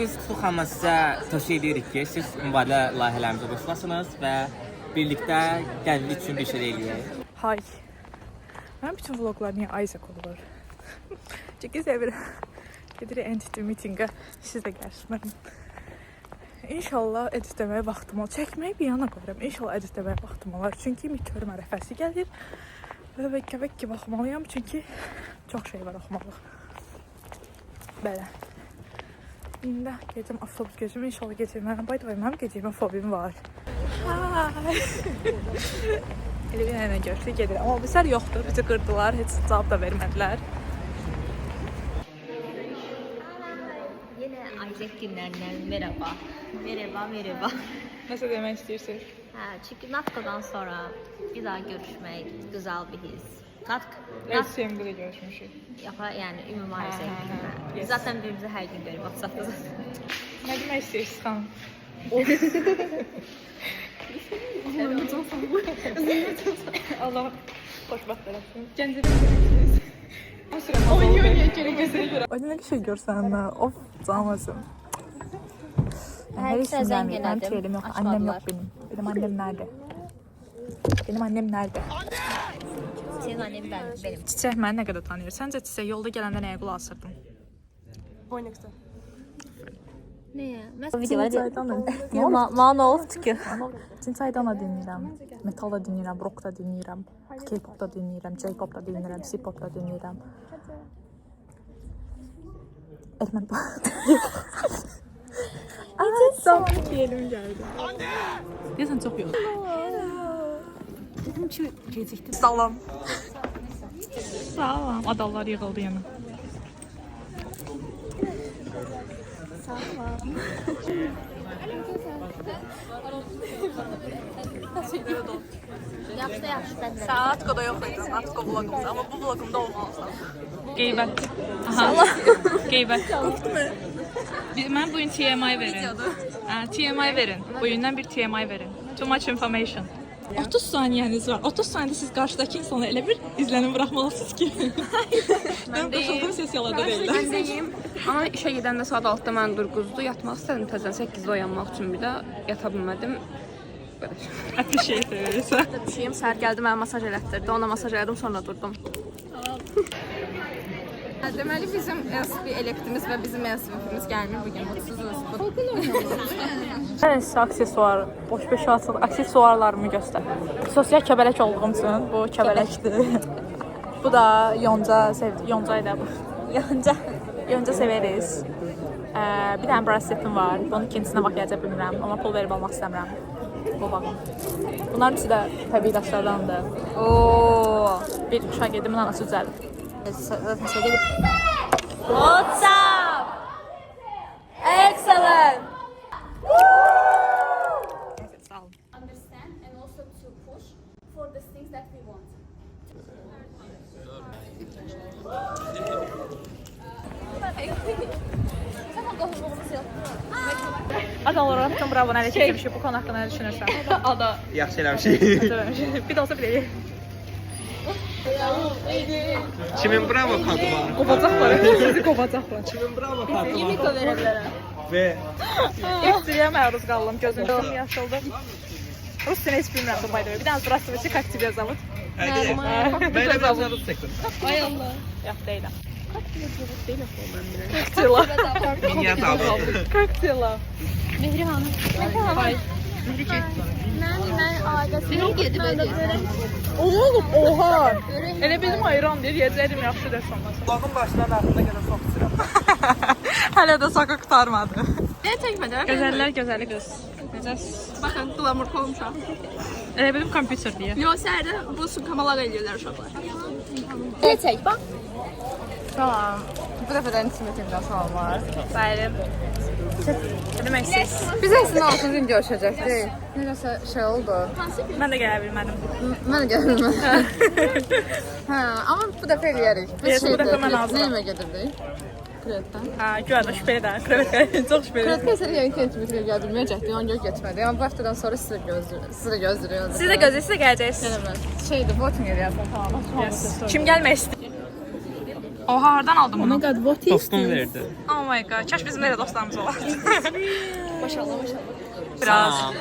Biz Tuxanla sizə tövsiyə edirik ki, siz mübadilə layihələrimizə qoşulasınız və birlikdə gənclik üçün bir şey eləyək. Hay. Mən bütün vloglar niyə Isaac olur? Çünki sevirəm. Gedirik entity meetingə, siz də gəlsin. İnşallah editləməyə vaxtım olur. Çəkməyi bir yana qoyuram. İnşallah editləməyə vaxtım olar. Çünki midterm ərəfəsi gəlir. Və bəkə-bəkə baxmalıyam. Çünki çox şey var oxumalıq. Belə. İndi gecəm avtobus gözüm. İnşallah gecəməyəm. By the way, mənim gecəmə fobim var. Hay. Elə bir ilə görüşdük, gedirəm. Amma bizlər yoxdur. Bizi qırdılar. Heç cavab da vermədilər. Yine Isaac günlerinden merhaba. Merhaba. Nasıl demək istəyirsiniz? Çünkü Natko'dan sonra bir daha görüşmek güzel bir his. Evet, sevimli de görüşmüşük. Yani ümumi Isaac günler. Zaten birbirimizi her gün görüp WhatsApp'ta zaten. Nə demək istəyirsiniz xanım? Allah xoşbəxt eləsin. Oyuna bir şey görsən də, of canlasın. Her işim zəng elədim. Mənim telim yox, annem yox benim. Benim annem nerede? Benim annem nerede? Senin annem benim. Çiçək məni nə qədər tanıyır? Səncə Çiçək yolda gələndə nəyə qulaq asırdın? Boynex'te. Neye? Bana ne oldu ki? Çiçəkdən da dinləyirəm. Metal da dinləyirəm, rock da dinləyirəm. K-pop da dinləyirəm, J-pop da dinləyirəm, C-pop da dinləyirəm. Erməni pop. Tam ki elim gəldi. Deyəsən çox yox. Dedim ki geciktim. Salam. Salam. Adallar yığıldı yana. Salam. Yaxşı ben de. Saat koda yox idi. Natko vlogumda, amma bu vlogumda olmalısan. Qeybət. Aha. Qeybət. Mən bu gün TMI verin. TMI verin. Bu gündən bir TMI verin. Too much information. 30 saniyeniz var. 30 saniyede siz karşıdaki insana elə bir izlənim buraxmalısınız ki. Mən qoşulduğum sesiyalarda deyiləm. Ben deyim. Ama işe gidəndə saat 6'da mən 9'du. Yatmaq istədim təzən 8'də oyanmaq üçün bir də yata bilmədim. Appreciate verirsə. Düşeyim, səhər gəldi mənə masaj elətdirdi. Ona masaj elədim, sonra durdum. Deməli bizim ESP elektrimiz və bizim ESP'imiz gəlmir bugün. Mutsuzuz. Mən sizə aksesuar, boş-boş aksesuarlarımı göstər. Sosial kəbələk olduğum üçün bu kəbələkdir. Bu da yonca sevdi. Yoncaydı bu. Yonca severiz. Bir dənə brasletim var. Bunun ikincisine bakacaq bilmirəm. Amma pul verib almaq istəmirəm. Bu baxın. Bunlar ikisi də təbii daşlardandır. Bir uşaq edim, anası düzəldir. What's up? Excellent. Sağ olun. Understand and also to push for the things that we want. Ada olaraq bütün bravo nələ keçmişik. Bu konu haqqında nə düşünürsən? Ada. Yaxşı eləmişik. Bir də olsa bir deyək. Kimin bravo kartı var? Qopacaqlar, bizi qopacaqlar. Kimin bravo kartı var? Miko verə bilərəm. Ve X-yə məruz qaldım, gözüm yaşıldı. Rus dilini heç bilmirəm bu bayda. Bir dənə здравствуйте, как тебя зовут? Hadi. Ben de biraz rus çektim. Ay Allah. Yox, deyiləm. Minyat aldım. Kaktila. Mehri Hanım. Ay. Mən ailəsi yedi belə. Oğlum, oha. Elə bizim ayran deyir, yiyəcəydim yaxşı dərs olmasın. Bakın başlarının altında gene çok sıram. Hələ də soka qurtarmadı. Ne çəkmədi? Gözəllər gözəli qız. Necəsiz? Baxın, glamur olmuşam. Elə bilim kompüter deyə. Yo, səhərdə bu sunkamalar eləyirlər uşaqlar. Ne çək bax. Tamam. Bu dəfədən intimetimdən salamlar. Bəli. Nə demək istəyirsiniz? Biz əslində 6-cı gün görüşəcəkdik. Necəsə şey oldu. Mən də gələ bilmədim. Mən gəlməm. Hə, amma bu dəfə eləyərik. Yes, bu dəfə mən hazıram. Nə yemək gedirdik? Krevetdən. Ha, güvəndə şübhəlidir. Krevetka çox şübhəlidir. Krevetka isə yəqin ki, intimetimə gələ bilməyəcəkdik. Ona görə getmədik. Amma bu həftədən sonra sizi də gözləyirdik. Siz də gözləyirsiniz, gələcəksiniz. Şeydir, voting eləyərsən, tamam. Kim gəlmək istəyir? Oha, hardan aldın bunu? God, what is Dostum verdi. Oh my god. Kaş bizim elə dostlarımız olar. Maşallah. Biraz. Salam.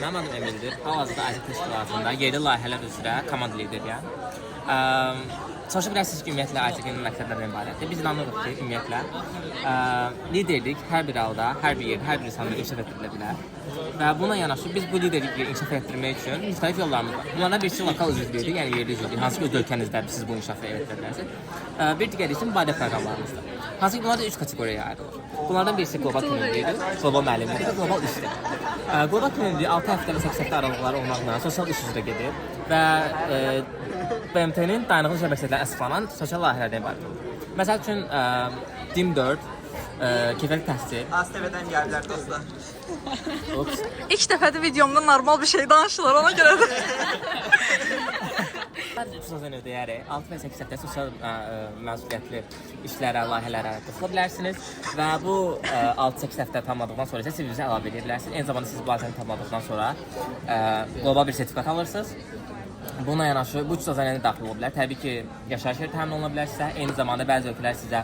Mənim adım Emildir. Hal-hazırda Azər təşkilatında yerli layihələr üzrə komanda lideriyəm. Soruşa bilərsiniz ki, ümumiyyətlə Azərin məqsədlərindən ibarətdir. Biz inanırıq ki, ümumiyyətlə liderlik hər bir halda, hər bir yerdə, hər bir insanda inkişaf etdirilə bilər. Və buna yanaşı biz bu liderliyi inkişaf etdirmək üçün müxtəlif yollarımız var. Bunlardan birisi lokal üzvlükdür, yəni yerli üzvlük. Hansı ki, öz ölkənizdə siz bu inkişafı etdirə bilərsiniz. Bir digəri isə mübadilə proqramlarımızdır. Hansı ki, bunlar da 3 kateqoriyaya ayrılır. Bunlardan birisi qlobal community'dir, qlobal müəllimlikdir və qlobal işdir. Qlobal community 6 həftə və 8 həftə aralıqları olmaqla sosial iş üzrə gedir və BMT-nin dayanıqlı işə məqsədləri əsaslanan sosial layihələrdən ibarətdir. Məsəl üçün DİM 4, keyfiyyətli təhsil. ASTV-dən gəliblər dostlar. Ops. İlk dəfədir videomda normal bir şey danışılır, ona görə də. Sözünü deyərək 6 və 8 həftə sosial məsuliyyətli işlərə, layihələrə qatışıla bilərsiniz və bu 6-8 həftə tamamladıqdan sonra isə CV-nizə əlavə edə bilərsiniz. Eyni zamanda siz bu layihəni tamamladıqdan sonra qlobal bir sertifikat alırsınız. Buna yanaşı bu sözənlərə daxil ola bilər. Təbii ki, yaşayış yeri təmin oluna bilər sizə. Eyni zamanda bəzi ölkələr sizə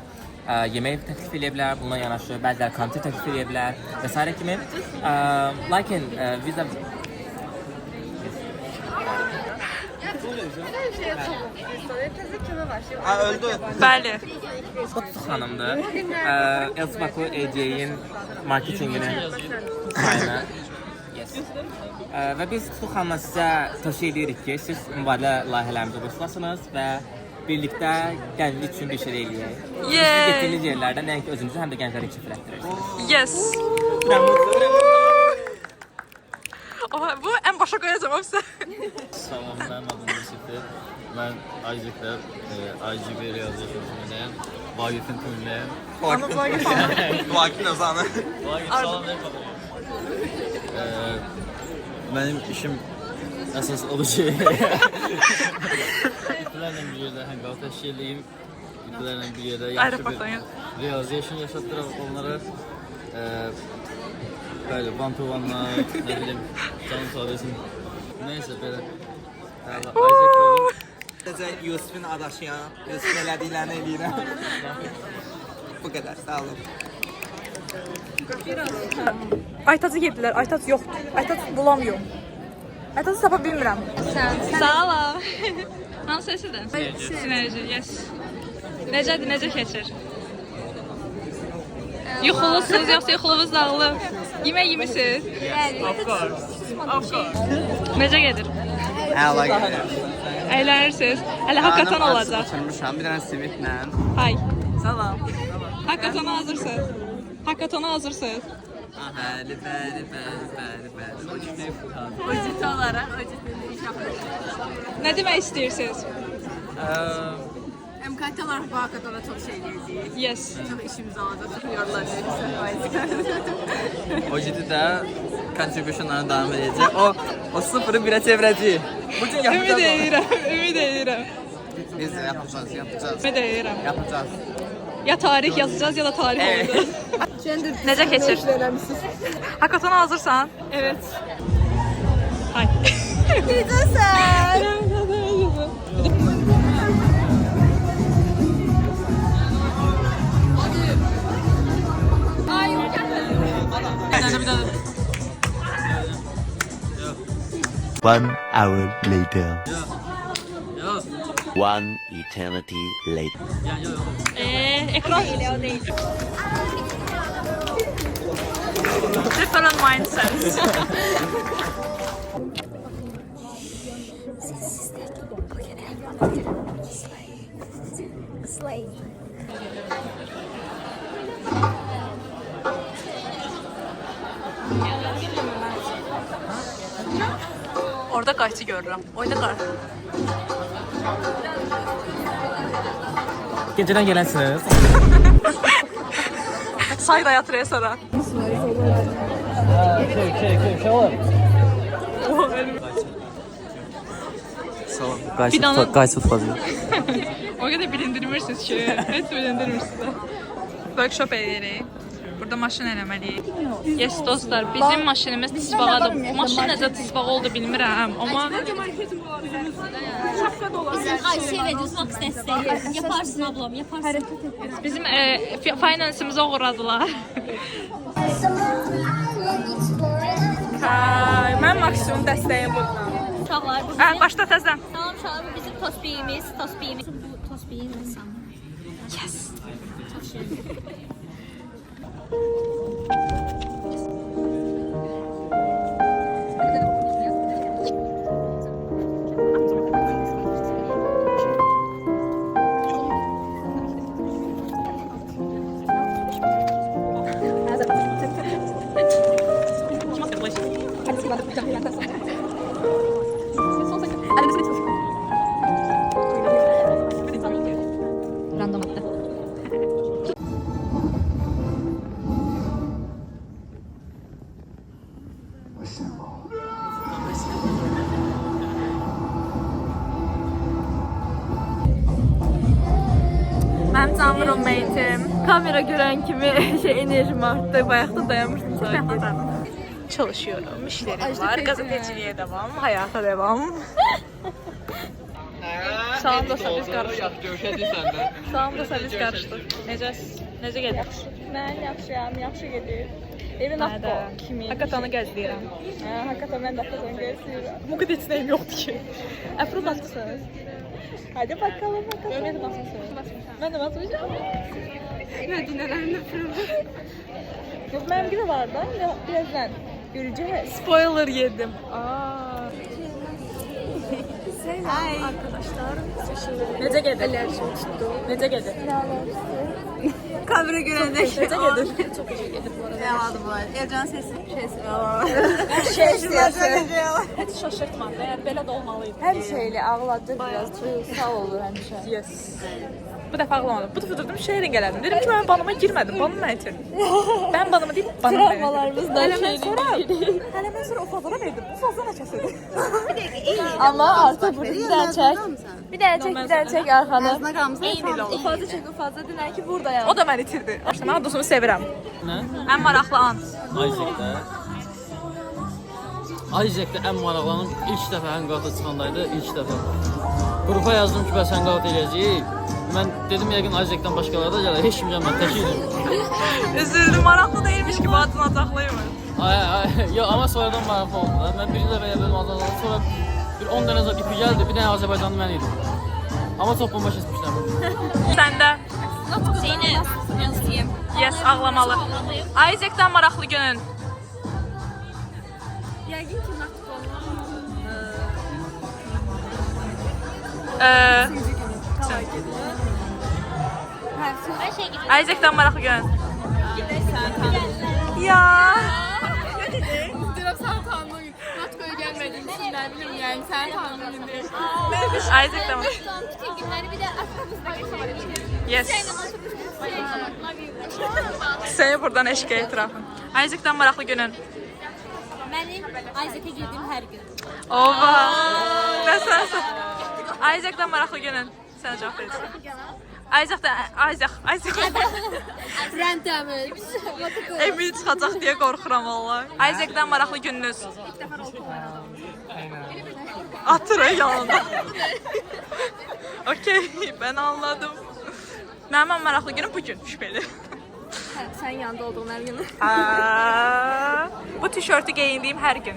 yemək təklif edə bilər. Buna yanaşı bəziləri kontent təklif edə bilər və s. kimi. Lakin viza Öldü. Bəli. Kutu xanımdır. Elsi Baku AJ-in marketingini sayını. Yes. Və biz Kutu xanımla sizə tövsiyə edirik ki, siz mübadilə layihələrimizə qoşulasınız və birlikdə gənclik üçün bir şey eləyək. Siz getdiyiniz yerlərdə nəinki özünüzü, həm də gəncləri inkişaf etdirirsiniz. Yes. Oha, bu ən başa qoyacağım o sizə. Salam, mənim adım Yusufdur. Mən IGF-də IGB realizasyon üzrəyəm. Vaqifin tümləyəm. Vakil Ozanı. Vaqif, salam, nə qədər? Mənim işim əsas odur ki, iplərlə bir yerdə hangout təşkil edeyim. İplərlə bir yerdə yaxşı bir realizasyon yaşatdıraq onlara. Bəli, one-to-one'lar, nə bilim, canım sağ olasın. Neysə, belə. Sadəcə Yusufun adaşıyam. Yusufun elədiklərini eləyirəm. Bu qədər, sağ olun. Aytacı yedilər, Aytac yoxdur. Aytac bulamıyorum. Aytacı tapa bilmirəm. Sağ ol. Hansı səsidir? Sinerji, yes. Necədir, necə keçir? Yuxulusunuz, yoxsa yuxuluvuz dağılıb? Yemək yemisiniz? Necə gedir? Əla gedir. Əylənirsiniz. Hələ haqqatan olacaq. Açılmışam bir dənə simitlə. Hay. Salam. Haqqatana hazırsınız. Haqqatana hazırsınız. Bəli. Nə demək istəyirsiniz? MKT olarak bu hakikaten çok şey diyeceğiz. Yes. Çok işimiz olacak. Düşünüyorlar. O ciddi contribution'larına devam edecek. O sıfırı bire çevirəcək. Bugün Ümid yapacağız onu. edirəm, ümid edirəm. Biz de yapacağız. Ümid edirəm. Yapacağız. Ya tarih yazacağız ya da tarih olacaq. Necə keçir? Haqqatana hazırsan? Evet. Hay. Necəsən? One hour later. One eternity later. Ekran different mindsets. Orada qayçı görürəm. Oyda qayçı. Gecədən gələnsiniz. Sayda yatıraya sonra. Salam. Qaysı tutacaq. O qədər bilindirmirsiniz ki, heç bilindirmirsiniz. Workshop edirik. burada maşın eləməliyik. Yes dostlar, bizim maşinimiz tısbağadır. Maşın necə tısbağ oldu bilmirəm, amma Bizim Ayşe ile düzmak istəsək. Yaparsın ablam, yaparsın. bizim finansımızı uğradılar. Mən maksimum dəstəyim budur. Uşaqlar, bu Ən başda təzdən. salam uşaqlar, bu bizim tospiyimiz. Bu tospiyin insan. Yes. Random attı. Mənim canlı roommate'im. Kamera görən kimi enerjim artdı. Bayaqda dayanmışdım sadece. Çalışıyorum, işlerim var. Gazeteciliğe devam, hayata devam. Sağımda biz karıştık. Sağımda biz karıştık. Necə gedir? Mən yaxşıyam, yaxşı gedir. Evin haqqı kimi? Hakatanı gəzləyirəm. Hakatan mən də hakatanı gəzləyirəm. Bu qədər içinəyim yoxdur ki. Əfru basmısınız? Hadi bakalım. Mən də basmışam. Mən də basmışam. Mədinələrin əfru. Yox, mənim gibi var da. Birazdan göreceğiz. Spoiler yedim. Hi. Arkadaşlar. Necə gedir? Alerjim tutdu. Necə gedir? Kamera görəndə necə gedir? Çok iyi gedir bu arada. Yaladı bu arada. Ercan sesi. Heç şaşırtmadı. Eğer belə də olmalıydı. Hər şeyle ağladı. Biraz duygusal olur həmişə. Yes. Bu dəfə ağlamadım. Bu dəfə durdum şehrin gəldim. Dedim ki mən banıma girmədim. Banım nə üçün? Ben banımı deyip banım verdim. Travmalarımızdan Hələ mən sonra o fazla verdim. Bu fazla nə kəsirdi? Ama artık burada bir daha çek. Bir daha çek arkanı. Ağzına kalmışsın. O fazla çek, o fazla dinler ki buradayım. O da məni itirdi. Mən dostunu sevirəm. Nə? Ən maraqlı an. Isaac-də ən maraqlanan ilk dəfə Hangout-a çıxandaydı, ilk dəfə. Qrupa yazdım ki, bəs Hangout eləyəcəyik. Mən dedim yəqin Isaac-dan başqaları da gələr, heç kim gəlmədi, tək idim. Üzüldüm, maraqlı değilmiş gibi adını ataqlayım. Yo, amma sonradan maraqlı oldu da. Mən birinci dəfə elə bildim, sonra bir 10 dənə zor ipi gəldi, bir dənə Azərbaycanlı mən idim. Amma çox bomba keçmişlər. Səndə? Zeynep, yazayım. Yes, ağlamalı. Isaac'dan maraqlı günün. Yəqin ki, nakit Isaac'dan maraqlı günün. Ya. Diyorum sen tanıdığın gün. Natko'ya gelmediğin için ne bileyim yani sen tanıdığın gün değil. Isaac'dan. bütün günləri bir də aklımızda Yes. Seni buradan eşq etirafım. Isaac'dan maraqlı günün. Mənim Ayzəkə girdiyim hər gün. Ova. Nəsə. Isaac'dan maraqlı günün. Sənə cavab verirsən. Isaac. Rəndəmiz. Emin çıxacaq deyə qorxuram vallahi. Isaac'dan maraqlı gününüz. Atır yanında. Okey, ben anladım. Mənim maraqlı günüm bugün şüpheli. Sən yanında olduğun hər gün. Bu tişörtü giyindiğim her gün.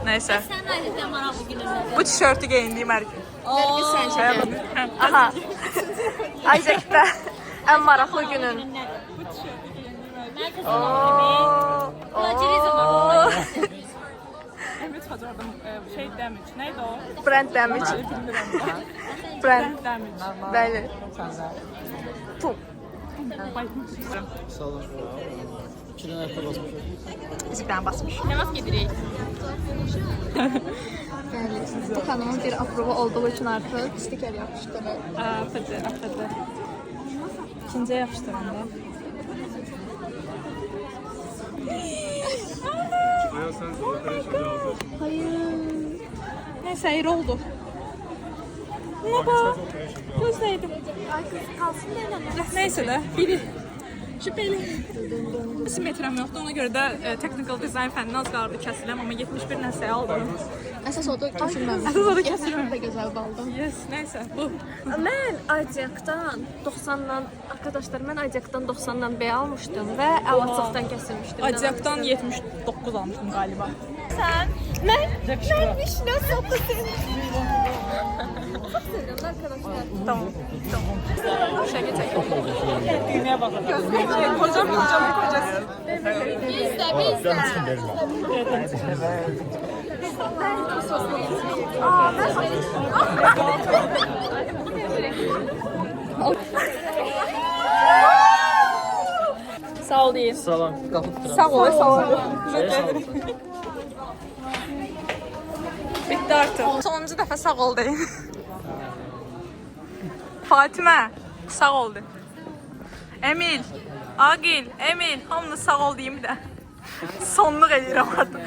Neyse. Sən Ayzəkə maraqlı günündə. Bu tişörtü giyindiğim her gün. Hər gün sən çəkərdin. Aha. Isaac'da en maraqlı günün. Plagiarizm var. Evet, hocam şey damage. Neydi o? Brand damage. Brand Damage. Bəli. Pum. Sağ olun. 2 dənə ayaqqabı basmışam. Zibdən basmış. Ne vaxt gedirik? Bu kanalın bir aprobu olduğu için artık stiker yapıştırır. Affede. İkinciye yapıştırın da. Neyse, hayır oldu. Buna bax. Gözləydim. Ay kız kalsın da Neysə də, biri şübhəli. Simetrəm yoxdur, ona görə də technical design fənninə az qaldı kəsiləm, amma 71 nəsəyə aldım. Əsas odur kəsilməmiş. Əsas odur kəsilməmiş. Də gözəl baldım. Yes, neysə, bu. Mən Ajax-dan 90-dan arkadaşlar mən Ajax-dan 90-dan B almışdım və əlaçıqdan kəsilmişdim. Ajax-dan 79 almışdım qaliba. Tamam. Tamam. Şəki çək. Düymeye baxın. Kocam, kocası. Sağ ol deyin. Salam, qapı tuturam. Sağ ol, sağ ol. Bitti artık. Sonuncu dəfə sağ ol deyin. Fatimə, sağ ol de. Emil, Agil, Emil, hamınız sağ ol deyim də. Sonluq edirəm artıq.